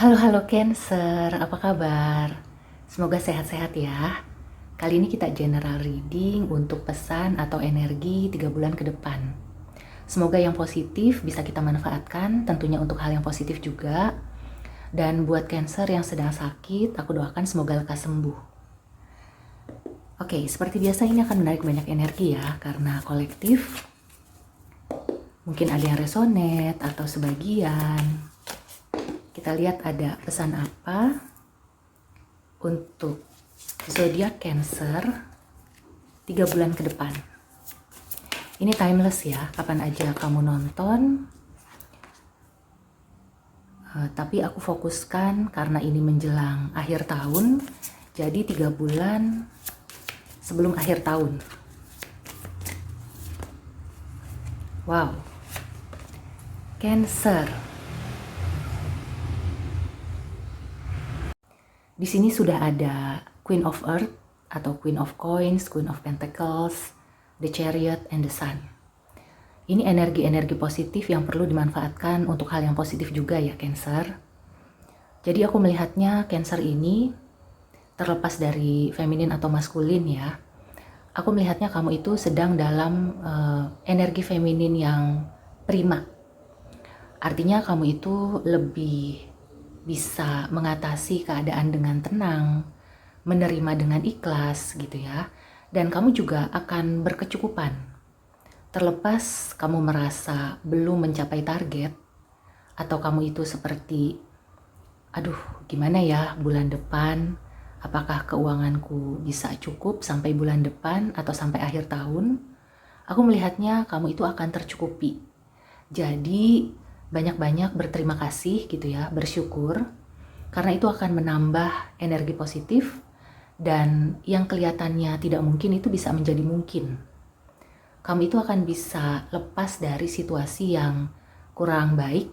Halo Cancer, apa kabar? Semoga sehat-sehat ya. Kali ini kita general reading untuk pesan atau energi 3 bulan ke depan. Semoga yang positif bisa kita manfaatkan, tentunya untuk hal yang positif juga. Dan buat Cancer yang sedang sakit, aku doakan semoga lekas sembuh. Oke, seperti biasa ini akan menarik banyak energi ya, karena kolektif. Mungkin ada yang resonate atau sebagian. Kita lihat ada pesan apa untuk zodiak Cancer 3 bulan ke depan. Ini timeless ya, kapan aja kamu nonton. Tapi aku fokuskan karena ini menjelang akhir tahun, jadi 3 bulan sebelum akhir tahun. Wow, Cancer. Di sini sudah ada Queen of Earth atau Queen of Coins, Queen of Pentacles, The Chariot, and the Sun. Ini energi-energi positif yang perlu dimanfaatkan untuk hal yang positif juga ya Cancer. Jadi aku melihatnya Cancer ini terlepas dari feminin atau maskulin ya. Aku melihatnya kamu itu sedang dalam energi feminin yang prima. Artinya kamu itu lebih bisa mengatasi keadaan dengan tenang, menerima dengan ikhlas gitu ya. Dan kamu juga akan berkecukupan. Terlepas kamu merasa belum mencapai target, atau kamu itu seperti, aduh gimana ya bulan depan, apakah keuanganku bisa cukup sampai bulan depan atau sampai akhir tahun, aku melihatnya kamu itu akan tercukupi. Jadi banyak-banyak berterima kasih gitu ya, bersyukur, karena itu akan menambah energi positif dan yang kelihatannya tidak mungkin itu bisa menjadi mungkin. Kamu itu akan bisa lepas dari situasi yang kurang baik.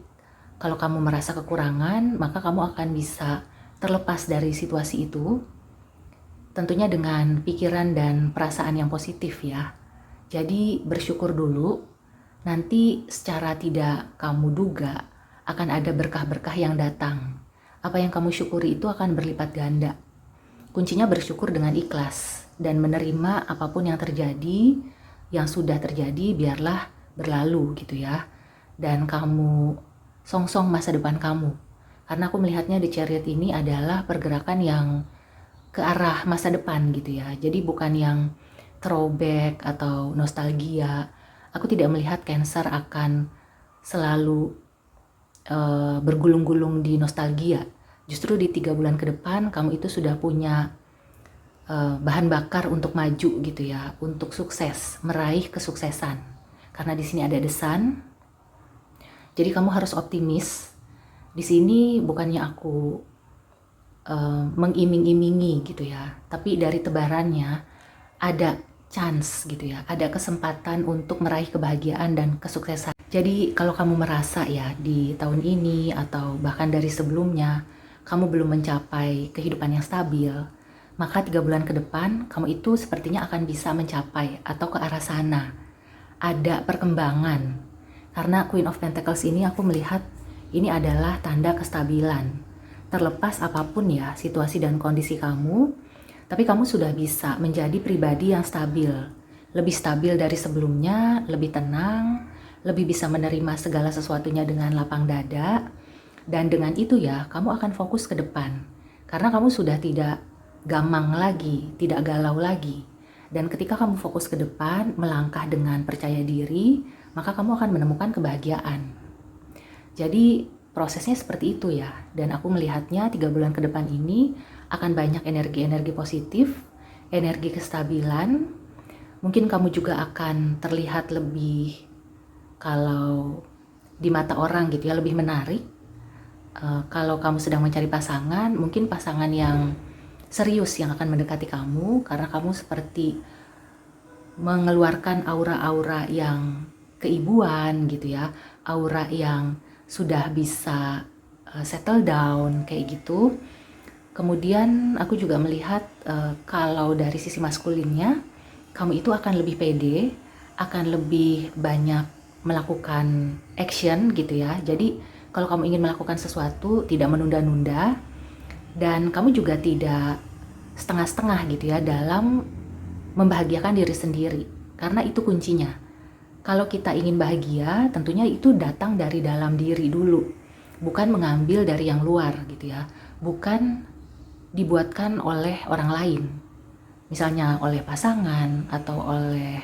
Kalau kamu merasa kekurangan, maka kamu akan bisa terlepas dari situasi itu, tentunya dengan pikiran dan perasaan yang positif ya. Jadi bersyukur dulu. Nanti secara tidak kamu duga akan ada berkah-berkah yang datang. Apa yang kamu syukuri itu akan berlipat ganda. Kuncinya bersyukur dengan ikhlas dan menerima apapun yang terjadi, yang sudah terjadi biarlah berlalu gitu ya. Dan kamu songsong masa depan kamu. Karena aku melihatnya di Chariot ini adalah pergerakan yang ke arah masa depan gitu ya. Jadi bukan yang throwback atau nostalgia. Aku tidak melihat Cancer akan selalu bergulung-gulung di nostalgia. Justru di 3 bulan ke depan kamu itu sudah punya bahan bakar untuk maju gitu ya, untuk sukses, meraih kesuksesan. Karena di sini ada The Sun. Jadi kamu harus optimis. Di sini bukannya aku mengiming-imingi gitu ya, tapi dari tebarannya ada chance gitu ya, ada kesempatan untuk meraih kebahagiaan dan kesuksesan. Jadi kalau kamu merasa ya di tahun ini atau bahkan dari sebelumnya kamu belum mencapai kehidupan yang stabil, maka 3 bulan ke depan kamu itu sepertinya akan bisa mencapai atau ke arah sana. Ada perkembangan. Karena Queen of Pentacles ini aku melihat ini adalah tanda kestabilan. Terlepas apapun ya situasi dan kondisi kamu, tapi kamu sudah bisa menjadi pribadi yang stabil. Lebih stabil dari sebelumnya, lebih tenang, lebih bisa menerima segala sesuatunya dengan lapang dada. Dan dengan itu ya, kamu akan fokus ke depan. Karena kamu sudah tidak gamang lagi, tidak galau lagi. Dan ketika kamu fokus ke depan, melangkah dengan percaya diri, maka kamu akan menemukan kebahagiaan. Jadi prosesnya seperti itu ya. Dan aku melihatnya 3 bulan ke depan ini akan banyak energi-energi positif, energi kestabilan. Mungkin kamu juga akan terlihat lebih, kalau di mata orang gitu ya, lebih menarik. Kalau kamu sedang mencari pasangan, mungkin pasangan yang serius yang akan mendekati kamu, karena kamu seperti mengeluarkan aura-aura yang keibuan gitu ya, aura yang sudah bisa settle down kayak gitu. Kemudian aku juga melihat kalau dari sisi maskulinnya, kamu itu akan lebih pede, akan lebih banyak melakukan action gitu ya. Jadi kalau kamu ingin melakukan sesuatu, tidak menunda-nunda, dan kamu juga tidak setengah-setengah gitu ya dalam membahagiakan diri sendiri. Karena itu kuncinya. Kalau kita ingin bahagia, tentunya itu datang dari dalam diri dulu. Bukan mengambil dari yang luar gitu ya. Bukan dibuatkan oleh orang lain. Misalnya oleh pasangan atau oleh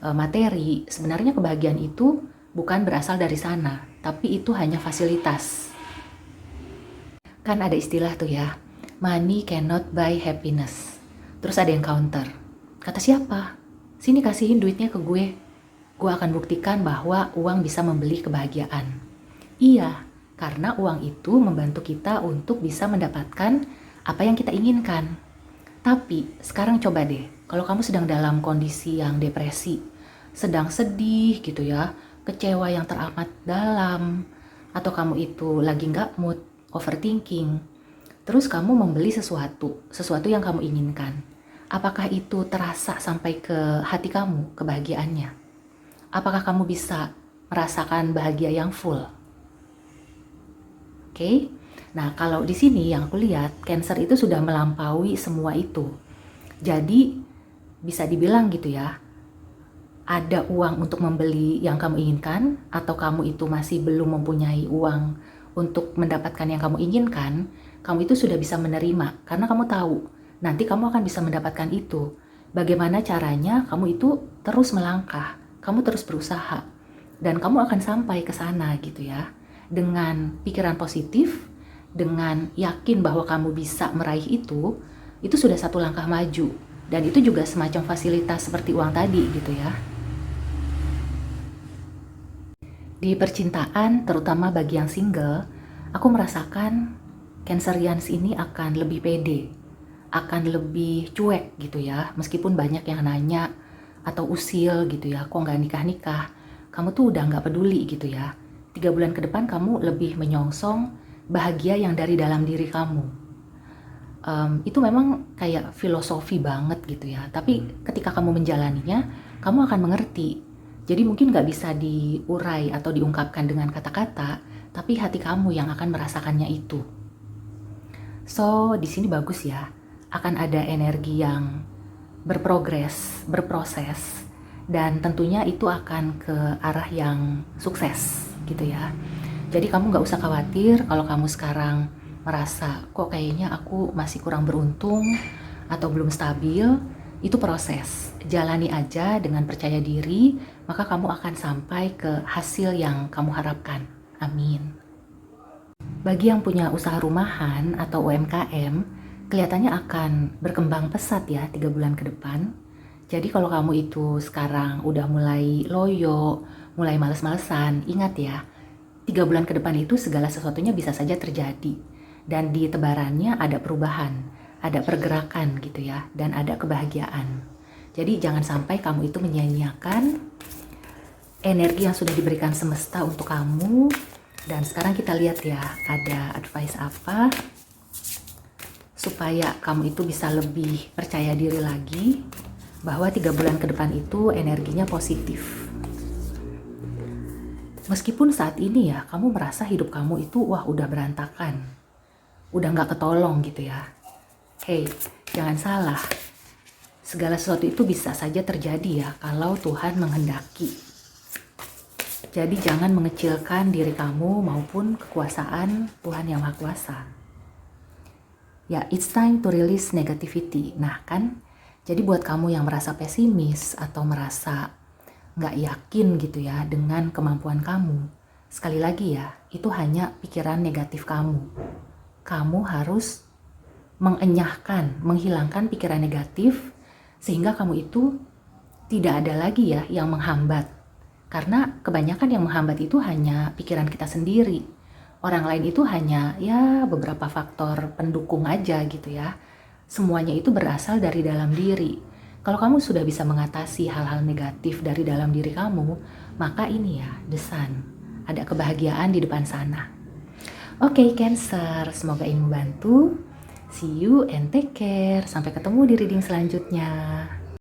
materi. Sebenarnya kebahagiaan itu bukan berasal dari sana, tapi itu hanya fasilitas. Kan ada istilah tuh ya, money cannot buy happiness. Terus ada yang counter. Kata siapa? Sini kasihin duitnya ke gue. Gue akan buktikan bahwa uang bisa membeli kebahagiaan. Iya, karena uang itu membantu kita untuk bisa mendapatkan apa yang kita inginkan. Tapi sekarang coba deh, kalau kamu sedang dalam kondisi yang depresi, sedang sedih gitu ya, kecewa yang teramat dalam, atau kamu itu lagi nggak mood, overthinking, terus kamu membeli sesuatu yang kamu inginkan. Apakah itu terasa sampai ke hati kamu, kebahagiaannya? Apakah kamu bisa merasakan bahagia yang full? Oke? Nah, kalau di sini yang aku lihat, Cancer itu sudah melampaui semua itu. Jadi, bisa dibilang gitu ya, ada uang untuk membeli yang kamu inginkan, atau kamu itu masih belum mempunyai uang untuk mendapatkan yang kamu inginkan, kamu itu sudah bisa menerima, karena kamu tahu, nanti kamu akan bisa mendapatkan itu. Bagaimana caranya kamu itu terus melangkah, kamu terus berusaha, dan kamu akan sampai ke sana gitu ya, dengan pikiran positif, dengan yakin bahwa kamu bisa meraih itu sudah satu langkah maju. Dan itu juga semacam fasilitas seperti uang tadi gitu ya. Di percintaan, terutama bagi yang single, aku merasakan Cancerians ini akan lebih pede, akan lebih cuek gitu ya. Meskipun banyak yang nanya atau usil gitu ya, kok nggak nikah-nikah, kamu tuh udah nggak peduli gitu ya. 3 bulan ke depan kamu lebih menyongsong bahagia yang dari dalam diri kamu. Itu memang kayak filosofi banget gitu ya. Tapi ketika kamu menjalaninya, kamu akan mengerti. Jadi mungkin gak bisa diurai atau diungkapkan dengan kata-kata, tapi hati kamu yang akan merasakannya itu. So, di sini bagus ya. Akan ada energi yang berprogres, berproses, dan tentunya itu akan ke arah yang sukses gitu ya. Jadi kamu gak usah khawatir kalau kamu sekarang merasa kok kayaknya aku masih kurang beruntung atau belum stabil. Itu proses, jalani aja dengan percaya diri, maka kamu akan sampai ke hasil yang kamu harapkan. Amin. Bagi yang punya usaha rumahan atau UMKM, kelihatannya akan berkembang pesat ya 3 bulan ke depan. Jadi kalau kamu itu sekarang udah mulai loyo, mulai males-malesan, ingat ya, 3 bulan ke depan itu segala sesuatunya bisa saja terjadi. Dan di tebarannya ada perubahan, ada pergerakan gitu ya, dan ada kebahagiaan. Jadi jangan sampai kamu itu menyia-nyiakan energi yang sudah diberikan semesta untuk kamu. Dan sekarang kita lihat ya, ada advice apa supaya kamu itu bisa lebih percaya diri lagi bahwa 3 bulan ke depan itu energinya positif. Meskipun saat ini ya, kamu merasa hidup kamu itu wah udah berantakan, udah gak ketolong gitu ya. Hey, jangan salah, segala sesuatu itu bisa saja terjadi ya kalau Tuhan menghendaki. Jadi jangan mengecilkan diri kamu maupun kekuasaan Tuhan Yang Maha Kuasa. Ya, it's time to release negativity. Nah kan, jadi buat kamu yang merasa pesimis atau merasa nggak yakin gitu ya dengan kemampuan kamu, sekali lagi ya, itu hanya pikiran negatif kamu. Kamu harus mengenyahkan, menghilangkan pikiran negatif sehingga kamu itu tidak ada lagi ya yang menghambat. Karena kebanyakan yang menghambat itu hanya pikiran kita sendiri. Orang lain itu hanya ya beberapa faktor pendukung aja gitu ya. Semuanya itu berasal dari dalam diri. Kalau kamu sudah bisa mengatasi hal-hal negatif dari dalam diri kamu, maka ini ya, the sun. Ada kebahagiaan di depan sana. Oke, Cancer, semoga ini membantu. See you and take care. Sampai ketemu di reading selanjutnya.